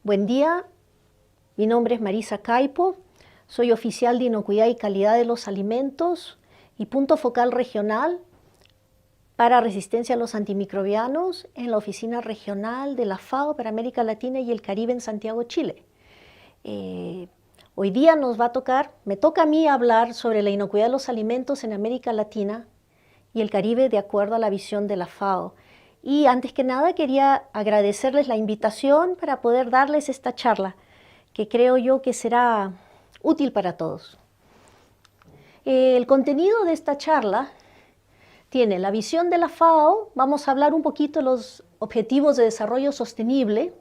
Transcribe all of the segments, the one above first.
Buen día, mi nombre es Marisa Caipo, soy oficial de inocuidad y calidad de los alimentos y punto focal regional para resistencia a los antimicrobianos en la oficina regional de la FAO para América Latina y el Caribe en Santiago, Chile. Hoy día me toca a mí hablar sobre la inocuidad de los alimentos en América Latina y el Caribe de acuerdo a la visión de la FAO. Y antes que nada quería agradecerles la invitación para poder darles esta charla, que creo yo que será útil para todos. El contenido de esta charla tiene la visión de la FAO, vamos a hablar un poquito de los objetivos de desarrollo sostenible,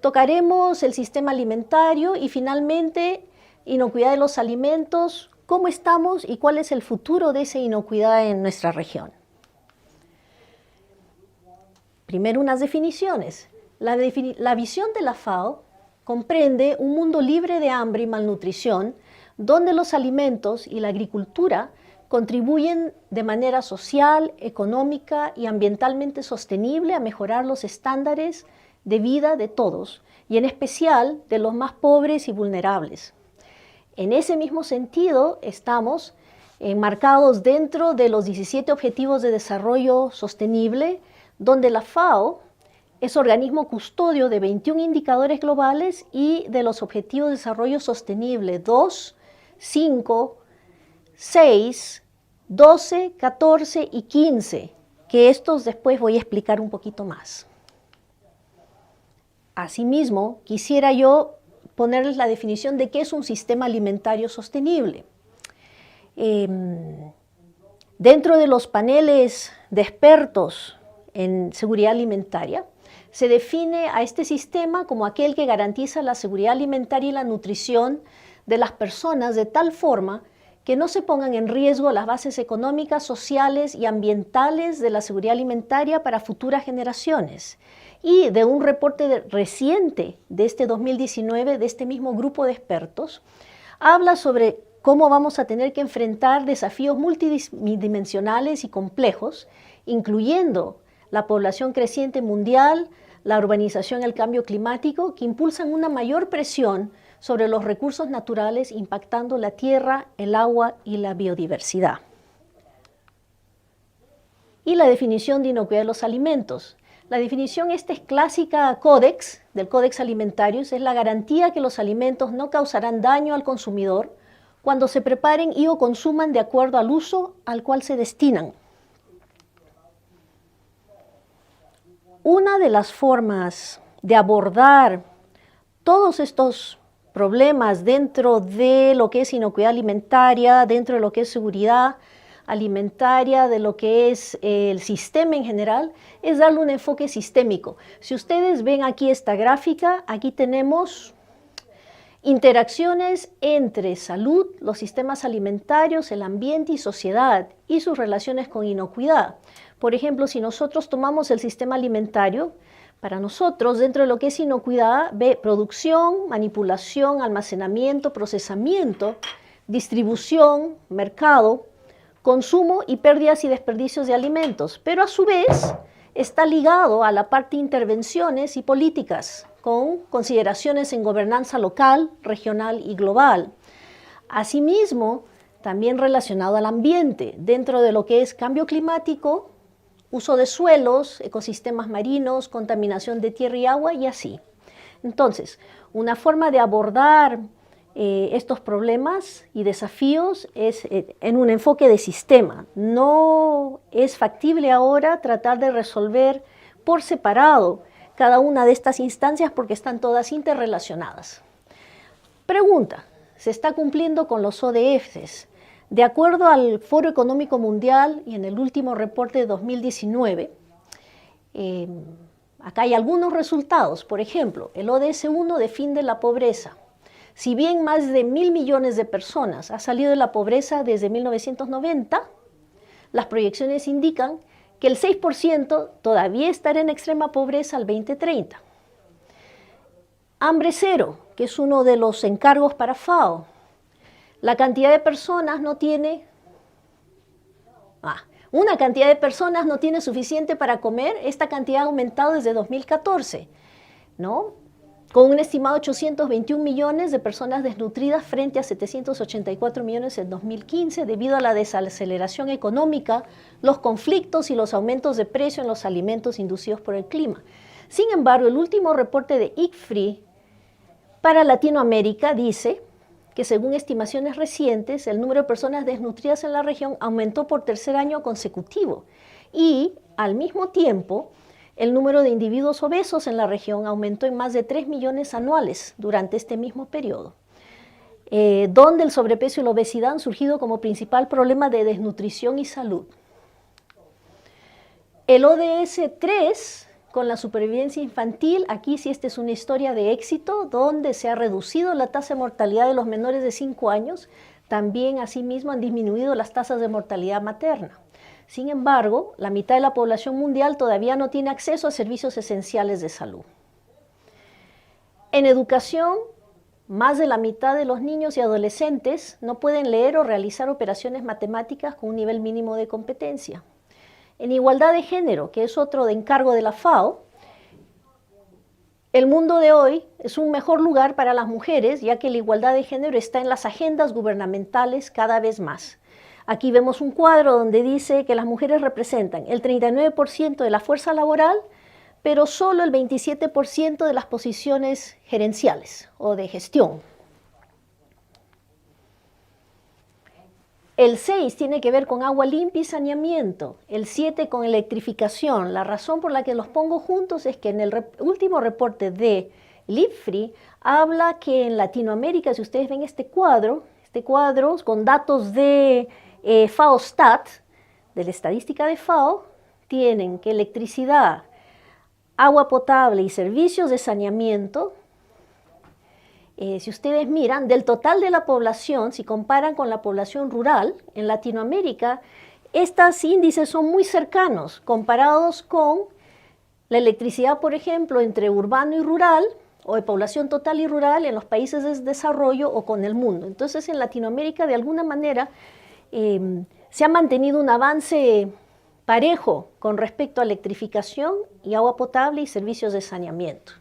tocaremos el sistema alimentario y finalmente inocuidad de los alimentos, cómo estamos y cuál es el futuro de esa inocuidad en nuestra región. Primero, unas definiciones. La visión de la FAO comprende un mundo libre de hambre y malnutrición, donde los alimentos y la agricultura contribuyen de manera social, económica y ambientalmente sostenible a mejorar los estándares de vida de todos, y en especial de los más pobres y vulnerables. En ese mismo sentido, estamos enmarcados dentro de los 17 Objetivos de Desarrollo Sostenible, donde la FAO es organismo custodio de 21 indicadores globales y de los Objetivos de Desarrollo Sostenible 2, 5, 6, 12, 14 y 15, que estos después voy a explicar un poquito más. Asimismo, quisiera yo ponerles la definición de qué es un sistema alimentario sostenible. Dentro de los paneles de expertos en seguridad alimentaria, se define a este sistema como aquel que garantiza la seguridad alimentaria y la nutrición de las personas de tal forma que no se pongan en riesgo las bases económicas, sociales y ambientales de la seguridad alimentaria para futuras generaciones. Y de un reporte reciente de este 2019, de este mismo grupo de expertos, habla sobre cómo vamos a tener que enfrentar desafíos multidimensionales y complejos, incluyendo la población creciente mundial, la urbanización y el cambio climático, que impulsan una mayor presión sobre los recursos naturales, impactando la tierra, el agua y la biodiversidad. Y la definición de inocuidad de los alimentos. La definición esta es clásica del Códex Alimentarius, es la garantía que los alimentos no causarán daño al consumidor cuando se preparen y o consuman de acuerdo al uso al cual se destinan. Una de las formas de abordar todos estos problemas dentro de lo que es inocuidad alimentaria, dentro de lo que es seguridad alimentaria, de lo que es el sistema en general, es darle un enfoque sistémico. Si ustedes ven aquí esta gráfica, aquí tenemos interacciones entre salud, los sistemas alimentarios, el ambiente y sociedad, y sus relaciones con inocuidad. Por ejemplo, si nosotros tomamos el sistema alimentario, para nosotros, dentro de lo que es inocuidad, ve producción, manipulación, almacenamiento, procesamiento, distribución, mercado, consumo y pérdidas y desperdicios de alimentos, pero a su vez está ligado a la parte de intervenciones y políticas, con consideraciones en gobernanza local, regional y global. Asimismo, también relacionado al ambiente, dentro de lo que es cambio climático, uso de suelos, ecosistemas marinos, contaminación de tierra y agua y así. Entonces, una forma de abordar estos problemas y desafíos es en un enfoque de sistema. No es factible ahora tratar de resolver por separado cada una de estas instancias porque están todas interrelacionadas. Pregunta, ¿se está cumpliendo con los ODFs? De acuerdo al Foro Económico Mundial y en el último reporte de 2019, acá hay algunos resultados. Por ejemplo, el ODS 1 de fin de la pobreza. Si bien más de 1.000 millones de personas han salido de la pobreza desde 1990, las proyecciones indican que el 6% todavía estará en extrema pobreza al 2030. Hambre cero, que es uno de los encargos para FAO. La cantidad de personas no tiene... una cantidad de personas no tiene suficiente para comer, esta cantidad ha aumentado desde 2014, ¿no? con un estimado 821 millones de personas desnutridas frente a 784 millones en 2015, debido a la desaceleración económica, los conflictos y los aumentos de precio en los alimentos inducidos por el clima. Sin embargo, el último reporte de ICFRI para Latinoamérica dice que, según estimaciones recientes, el número de personas desnutridas en la región aumentó por tercer año consecutivo y, al mismo tiempo, el número de individuos obesos en la región aumentó en más de 3 millones anuales durante este mismo periodo, donde el sobrepeso y la obesidad han surgido como principal problema de desnutrición y salud. El ODS 3, con la supervivencia infantil, aquí sí esta es una historia de éxito, donde se ha reducido la tasa de mortalidad de los menores de 5 años, también asimismo han disminuido las tasas de mortalidad materna. Sin embargo, la mitad de la población mundial todavía no tiene acceso a servicios esenciales de salud. En educación, más de la mitad de los niños y adolescentes no pueden leer o realizar operaciones matemáticas con un nivel mínimo de competencia. En igualdad de género, que es otro de encargo de la FAO, el mundo de hoy es un mejor lugar para las mujeres, ya que la igualdad de género está en las agendas gubernamentales cada vez más. Aquí vemos un cuadro donde dice que las mujeres representan el 39% de la fuerza laboral, pero solo el 27% de las posiciones gerenciales o de gestión. El 6 tiene que ver con agua limpia y saneamiento, el 7 con electrificación. La razón por la que los pongo juntos es que en el último reporte de ICFRI habla que en Latinoamérica, si ustedes ven este cuadro con datos de FAO-STAT, de la estadística de FAO, tienen que electricidad, agua potable y servicios de saneamiento, si ustedes miran, del total de la población, si comparan con la población rural, en Latinoamérica, estos índices son muy cercanos, comparados con la electricidad, por ejemplo, entre urbano y rural, o de población total y rural en los países de desarrollo o con el mundo. Entonces, en Latinoamérica, de alguna manera, se ha mantenido un avance parejo con respecto a electrificación y agua potable y servicios de saneamiento.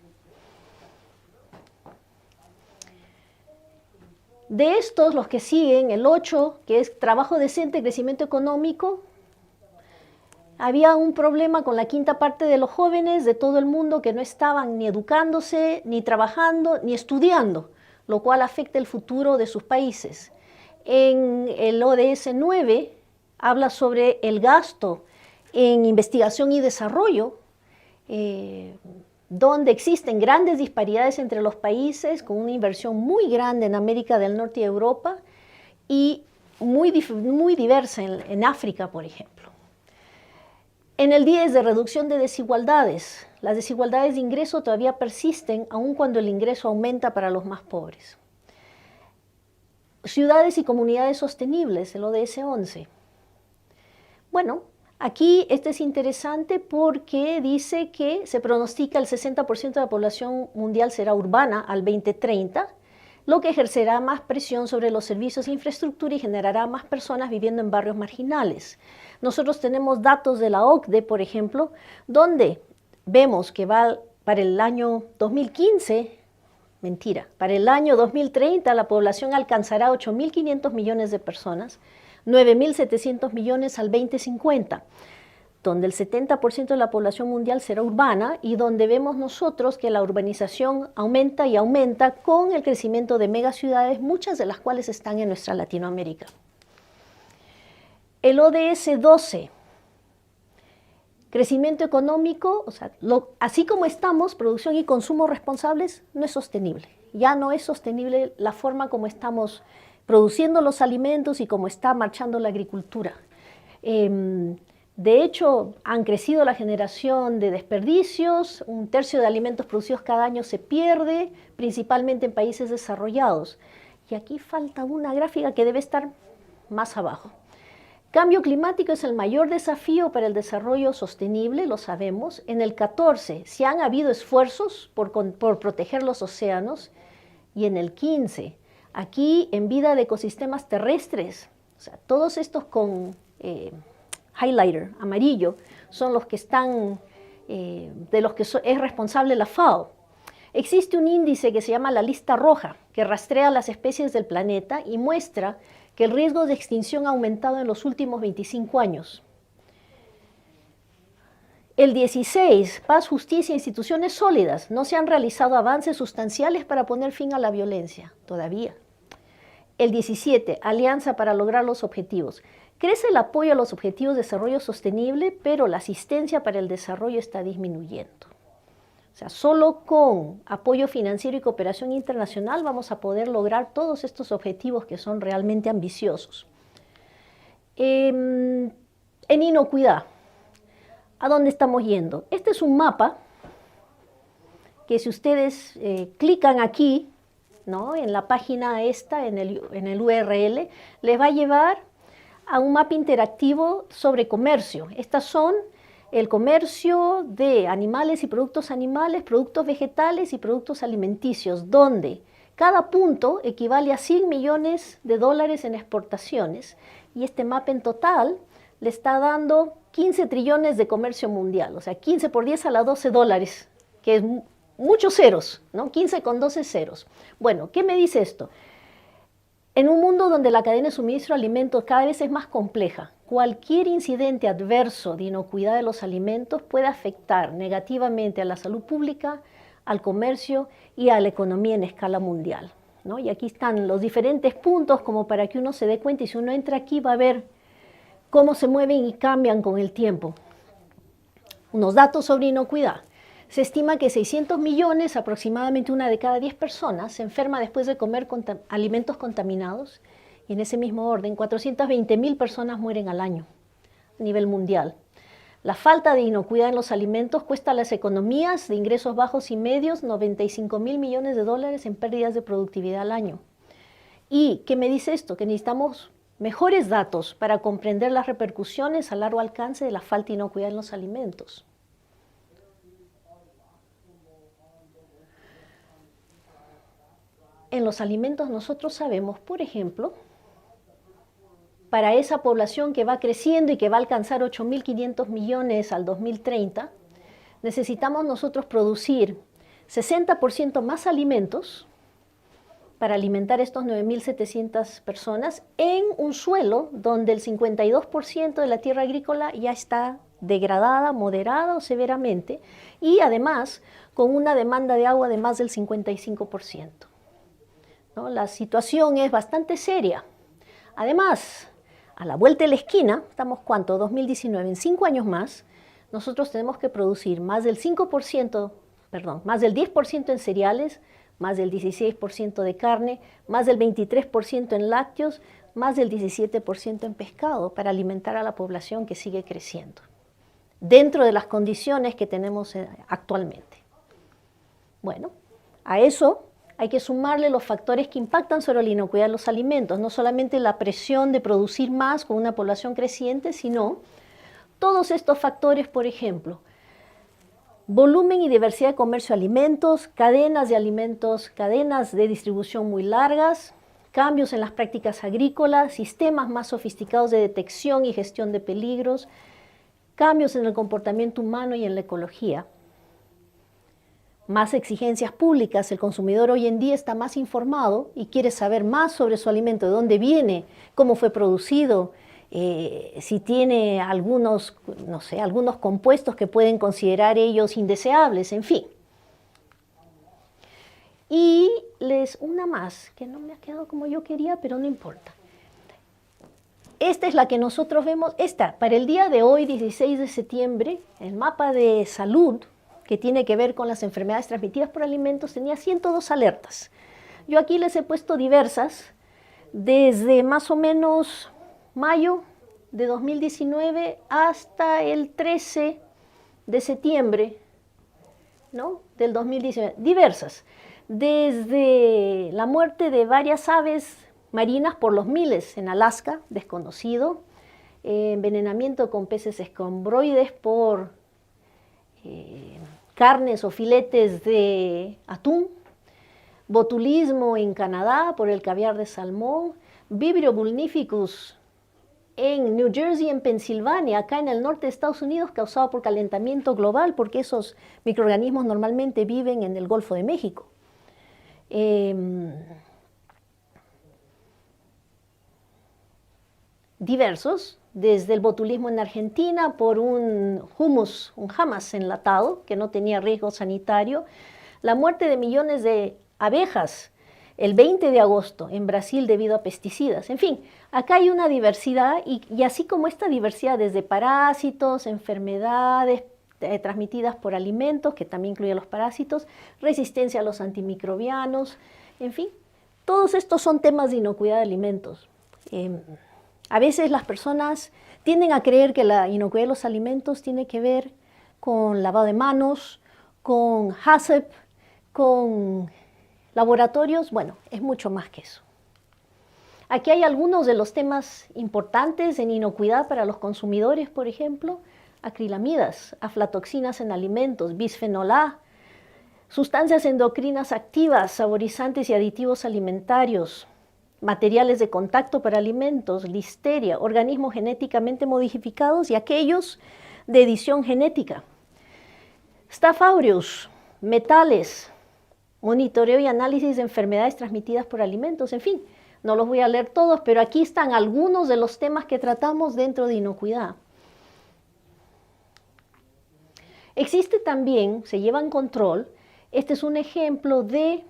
De estos, los que siguen, el 8, que es trabajo decente, crecimiento económico, había un problema con la quinta parte de los jóvenes de todo el mundo que no estaban ni educándose, ni trabajando, ni estudiando, lo cual afecta el futuro de sus países. En el ODS 9 habla sobre el gasto en investigación y desarrollo, donde existen grandes disparidades entre los países, con una inversión muy grande en América del Norte y Europa, y muy diversa en África, por ejemplo. En el 10 de reducción de desigualdades, las desigualdades de ingreso todavía persisten, aun cuando el ingreso aumenta para los más pobres. Ciudades y comunidades sostenibles, el ODS 11. Bueno, aquí este es interesante porque dice que se pronostica el 60% de la población mundial será urbana al 2030, lo que ejercerá más presión sobre los servicios e infraestructura y generará más personas viviendo en barrios marginales. Nosotros tenemos datos de la OCDE, por ejemplo, donde vemos que para el año 2015, para el año 2030 la población alcanzará 8.500 millones de personas, 9.700 millones al 2050, donde el 70% de la población mundial será urbana y donde vemos nosotros que la urbanización aumenta y aumenta con el crecimiento de megaciudades, muchas de las cuales están en nuestra Latinoamérica. El ODS 12, crecimiento económico, o sea, así como estamos, producción y consumo responsables, no es sostenible. Ya no es sostenible la forma como estamos produciendo los alimentos y como está marchando la agricultura. De hecho, han crecido la generación de desperdicios, 1/3 de alimentos producidos cada año se pierde, principalmente en países desarrollados. Y aquí falta una gráfica que debe estar más abajo. Cambio climático es el mayor desafío para el desarrollo sostenible, lo sabemos. En el 14, sí han habido esfuerzos por proteger los océanos. Y en el 15, aquí en vida de ecosistemas terrestres, o sea, todos estos con highlighter amarillo son los que están, de los que es responsable la FAO. Existe un índice que se llama la lista roja, que rastrea las especies del planeta y muestra que el riesgo de extinción ha aumentado en los últimos 25 años. El 16, paz, justicia e instituciones sólidas. No se han realizado avances sustanciales para poner fin a la violencia, todavía. El 17, alianza para lograr los objetivos. Crece el apoyo a los objetivos de desarrollo sostenible, pero la asistencia para el desarrollo está disminuyendo. O sea, solo con apoyo financiero y cooperación internacional vamos a poder lograr todos estos objetivos que son realmente ambiciosos. En inocuidad, ¿a dónde estamos yendo? Este es un mapa que si ustedes clican aquí, ¿no?, en la página esta, en el URL, les va a llevar a un mapa interactivo sobre comercio. Estas son el comercio de animales y productos animales, productos vegetales y productos alimenticios, donde cada punto equivale a 100 millones de dólares en exportaciones, y este mapa en total le está dando 15 trillones de comercio mundial, o sea, 15 por 10 a la 12 dólares, que es muchos ceros, ¿no? 15 con 12 ceros. Bueno, ¿qué me dice esto? En un mundo donde la cadena de suministro de alimentos cada vez es más compleja, cualquier incidente adverso de inocuidad de los alimentos puede afectar negativamente a la salud pública, al comercio y a la economía en escala mundial, ¿no? Y aquí están los diferentes puntos como para que uno se dé cuenta, y si uno entra aquí va a ver cómo se mueven y cambian con el tiempo. Unos datos sobre inocuidad. Se estima que 600 millones, aproximadamente una de cada 10 personas, se enferma después de comer alimentos contaminados, y en ese mismo orden, 420.000 personas mueren al año a nivel mundial. La falta de inocuidad en los alimentos cuesta a las economías de ingresos bajos y medios 95.000 millones de dólares en pérdidas de productividad al año. ¿Y qué me dice esto? Que necesitamos mejores datos para comprender las repercusiones a largo alcance de la falta de inocuidad en los alimentos. En los alimentos nosotros sabemos, por ejemplo, para esa población que va creciendo y que va a alcanzar 8.500 millones al 2030, necesitamos nosotros producir 60% más alimentos para alimentar estos 9.700 personas en un suelo donde el 52% de la tierra agrícola ya está degradada, moderada o severamente, y además con una demanda de agua de más del 55%. ¿No? La situación es bastante seria. Además, a la vuelta de la esquina, estamos ¿cuánto? 2019, en 5 años más, nosotros tenemos que producir más del 5%, perdón, más del 10% en cereales, más del 16% de carne, más del 23% en lácteos, más del 17% en pescado para alimentar a la población que sigue creciendo, dentro de las condiciones que tenemos actualmente. Bueno, a eso hay que sumarle los factores que impactan sobre la inocuidad de los alimentos, no solamente la presión de producir más con una población creciente, sino todos estos factores, por ejemplo, volumen y diversidad de comercio de alimentos, cadenas de distribución muy largas, cambios en las prácticas agrícolas, sistemas más sofisticados de detección y gestión de peligros, cambios en el comportamiento humano y en la ecología. Más exigencias públicas, el consumidor hoy en día está más informado y quiere saber más sobre su alimento, de dónde viene, cómo fue producido, si tiene algunos, no sé, algunos compuestos que pueden considerar ellos indeseables, en fin. Y una más, que no me ha quedado como yo quería, pero no importa. Esta es la que nosotros vemos, para el día de hoy, 16 de septiembre, el mapa de salud que tiene que ver con las enfermedades transmitidas por alimentos, tenía 102 alertas. Yo aquí les he puesto diversas, desde más o menos mayo de 2019 hasta el 13 de septiembre, ¿no?, del 2019, diversas. Desde la muerte de varias aves marinas por los miles en Alaska, desconocido, envenenamiento con peces escombroides por carnes o filetes de atún, botulismo en Canadá por el caviar de salmón, Vibrio vulnificus en New Jersey, en Pensilvania, acá en el norte de Estados Unidos, causado por calentamiento global, porque esos microorganismos normalmente viven en el Golfo de México. Diversos, desde el botulismo en Argentina por un hummus, un jamás enlatado que no tenía riesgo sanitario, la muerte de millones de abejas el 20 de agosto en Brasil debido a pesticidas. En fin, acá hay una diversidad y así como esta diversidad desde parásitos, enfermedades transmitidas por alimentos, que también incluye los parásitos, resistencia a los antimicrobianos, en fin, todos estos son temas de inocuidad de alimentos. A veces las personas tienden a creer que la inocuidad de los alimentos tiene que ver con lavado de manos, con HACCP, con laboratorios. Bueno, es mucho más que eso. Aquí hay algunos de los temas importantes en inocuidad para los consumidores, por ejemplo, acrilamidas, aflatoxinas en alimentos, bisfenol A, sustancias endocrinas activas, saborizantes y aditivos alimentarios, materiales de contacto para alimentos, listeria, organismos genéticamente modificados y aquellos de edición genética. Staph aureus, metales, monitoreo y análisis de enfermedades transmitidas por alimentos, en fin, no los voy a leer todos, pero aquí están algunos de los temas que tratamos dentro de inocuidad. Existe también, se lleva en control, este es un ejemplo de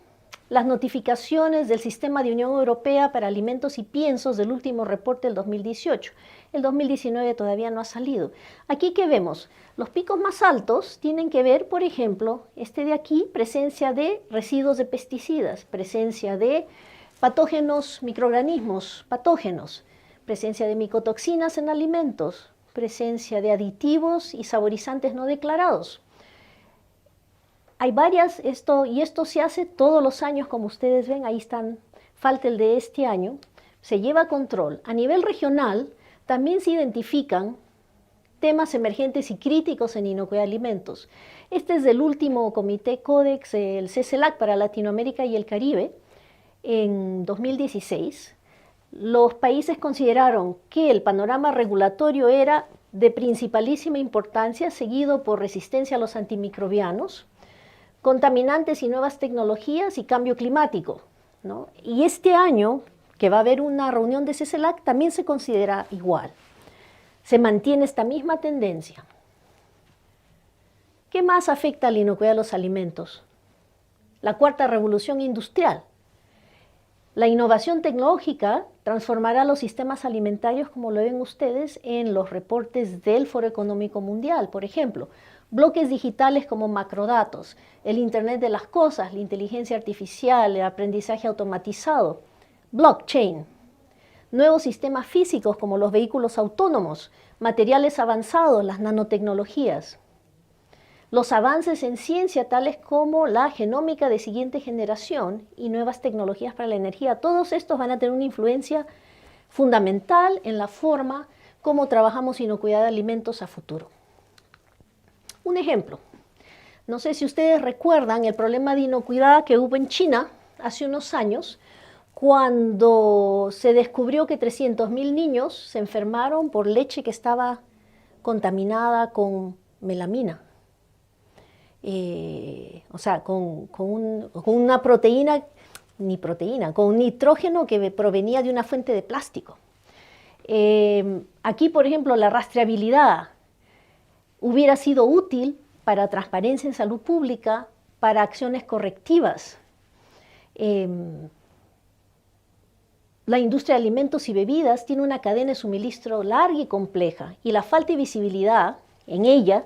las notificaciones del Sistema de Unión Europea para Alimentos y Piensos del último reporte del 2018. El 2019 todavía no ha salido. Aquí, ¿qué vemos? Los picos más altos tienen que ver, por ejemplo, este de aquí, presencia de residuos de pesticidas, presencia de patógenos, microorganismos patógenos, presencia de micotoxinas en alimentos, presencia de aditivos y saborizantes no declarados. Hay varias, esto se hace todos los años, como ustedes ven, ahí están, falta el de este año, se lleva a control. A nivel regional también se identifican temas emergentes y críticos en inocuidad de alimentos. Este es del último Comité Codex, el CCELAC para Latinoamérica y el Caribe, en 2016. Los países consideraron que el panorama regulatorio era de principalísima importancia, seguido por resistencia a los antimicrobianos, contaminantes y nuevas tecnologías y cambio climático, ¿no? Y este año, que va a haber una reunión de CCELAC, también se considera igual. Se mantiene esta misma tendencia. ¿Qué más afecta a la inocuidad de los alimentos? La cuarta revolución industrial. La innovación tecnológica transformará los sistemas alimentarios, como lo ven ustedes en los reportes del Foro Económico Mundial, por ejemplo. Bloques digitales como macrodatos, el Internet de las cosas, la inteligencia artificial, el aprendizaje automatizado, blockchain, nuevos sistemas físicos como los vehículos autónomos, materiales avanzados, las nanotecnologías, los avances en ciencia tales como la genómica de siguiente generación y nuevas tecnologías para la energía. Todos estos van a tener una influencia fundamental en la forma como trabajamos inocuidad de alimentos a futuro. Un ejemplo, no sé si ustedes recuerdan el problema de inocuidad que hubo en China hace unos años, cuando se descubrió que 300.000 niños se enfermaron por leche que estaba contaminada con melamina. O sea, con una proteína, con un nitrógeno que provenía de una fuente de plástico. Aquí, por ejemplo, la rastreabilidad hubiera sido útil para transparencia en salud pública, para acciones correctivas. La industria de alimentos y bebidas tiene una cadena de suministro larga y compleja, y la falta de visibilidad en ella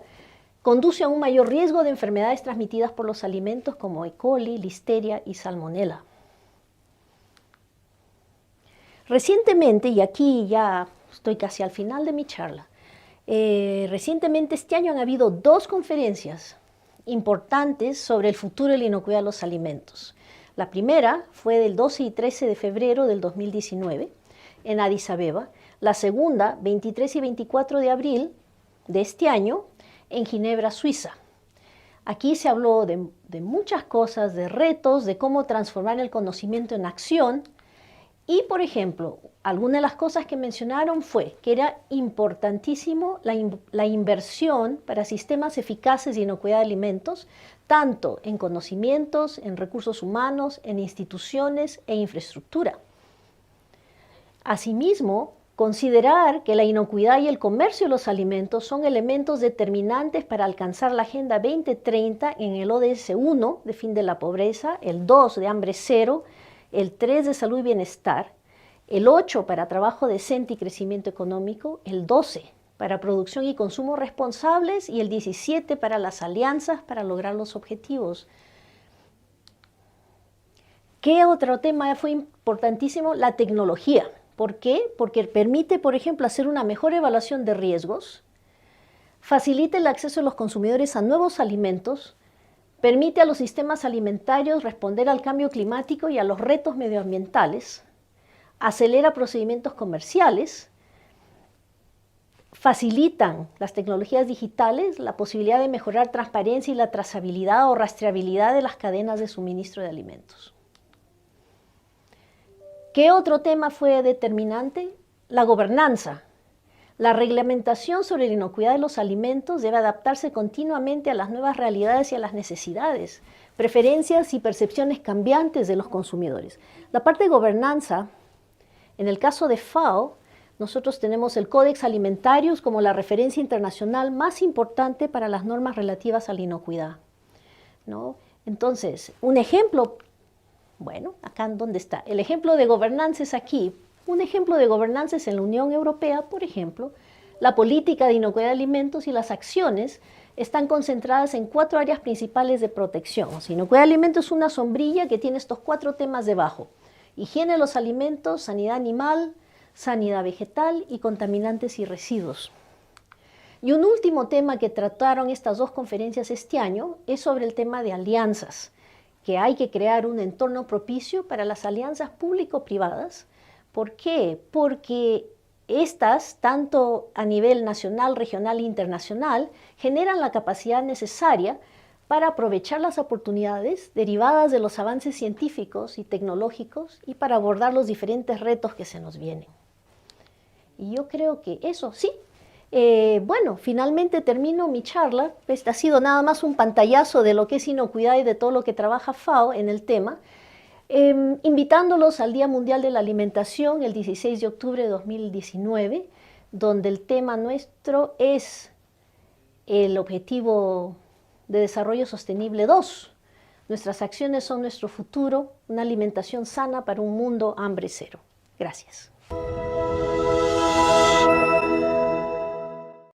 conduce a un mayor riesgo de enfermedades transmitidas por los alimentos como E. coli, listeria y salmonela. Recientemente, y aquí ya estoy casi al final de mi charla, recientemente este año han habido 2 conferencias importantes sobre el futuro de la inocuidad de los alimentos. La primera fue del 12 y 13 de febrero del 2019 en Addis Abeba. La segunda, 23 y 24 de abril de este año, en Ginebra, Suiza. Aquí se habló de muchas cosas, de retos, de cómo transformar el conocimiento en acción Y, por ejemplo, alguna de las cosas que mencionaron fue que era importantísimo la inversión para sistemas eficaces de inocuidad de alimentos, tanto en conocimientos, en recursos humanos, en instituciones e infraestructura. Asimismo, considerar que la inocuidad y el comercio de los alimentos son elementos determinantes para alcanzar la Agenda 2030 en el ODS 1 de fin de la pobreza, el 2 de hambre cero, el 3 de salud y bienestar, el 8 para trabajo decente y crecimiento económico, el 12 para producción y consumo responsables y el 17 para las alianzas para lograr los objetivos. ¿Qué otro tema fue importantísimo? La tecnología. ¿Por qué? Porque permite, por ejemplo, hacer una mejor evaluación de riesgos, facilita el acceso de los consumidores a nuevos alimentos, permite a los sistemas alimentarios responder al cambio climático y a los retos medioambientales, acelera procedimientos comerciales, facilitan las tecnologías digitales la posibilidad de mejorar transparencia y la trazabilidad o rastreabilidad de las cadenas de suministro de alimentos. ¿Qué otro tema fue determinante? La gobernanza. La reglamentación sobre la inocuidad de los alimentos debe adaptarse continuamente a las nuevas realidades y a las necesidades, preferencias y percepciones cambiantes de los consumidores. La parte de gobernanza, en el caso de FAO, nosotros tenemos el Codex Alimentarius como la referencia internacional más importante para las normas relativas a la inocuidad, ¿no? Entonces, un ejemplo, bueno, acá ¿dónde está? El ejemplo de gobernanza es aquí. Un ejemplo de gobernanza es en la Unión Europea, por ejemplo, la política de inocuidad de alimentos y las acciones están concentradas en 4 áreas principales de protección. O sea, inocuidad de alimentos es una sombrilla que tiene estos 4 temas debajo: higiene de los alimentos, sanidad animal, sanidad vegetal y contaminantes y residuos. Y un último tema que trataron estas 2 conferencias este año es sobre el tema de alianzas, que hay que crear un entorno propicio para las alianzas público-privadas. ¿Por qué? Porque estas, tanto a nivel nacional, regional e internacional, generan la capacidad necesaria para aprovechar las oportunidades derivadas de los avances científicos y tecnológicos y para abordar los diferentes retos que se nos vienen. Y yo creo que eso, sí. Bueno, finalmente termino mi charla. Este ha sido nada más un pantallazo de lo que es inocuidad y de todo lo que trabaja FAO en el tema. Invitándolos al Día Mundial de la Alimentación, el 16 de octubre de 2019, donde el tema nuestro es el Objetivo de Desarrollo Sostenible 2. Nuestras acciones son nuestro futuro, una alimentación sana para un mundo hambre cero. Gracias.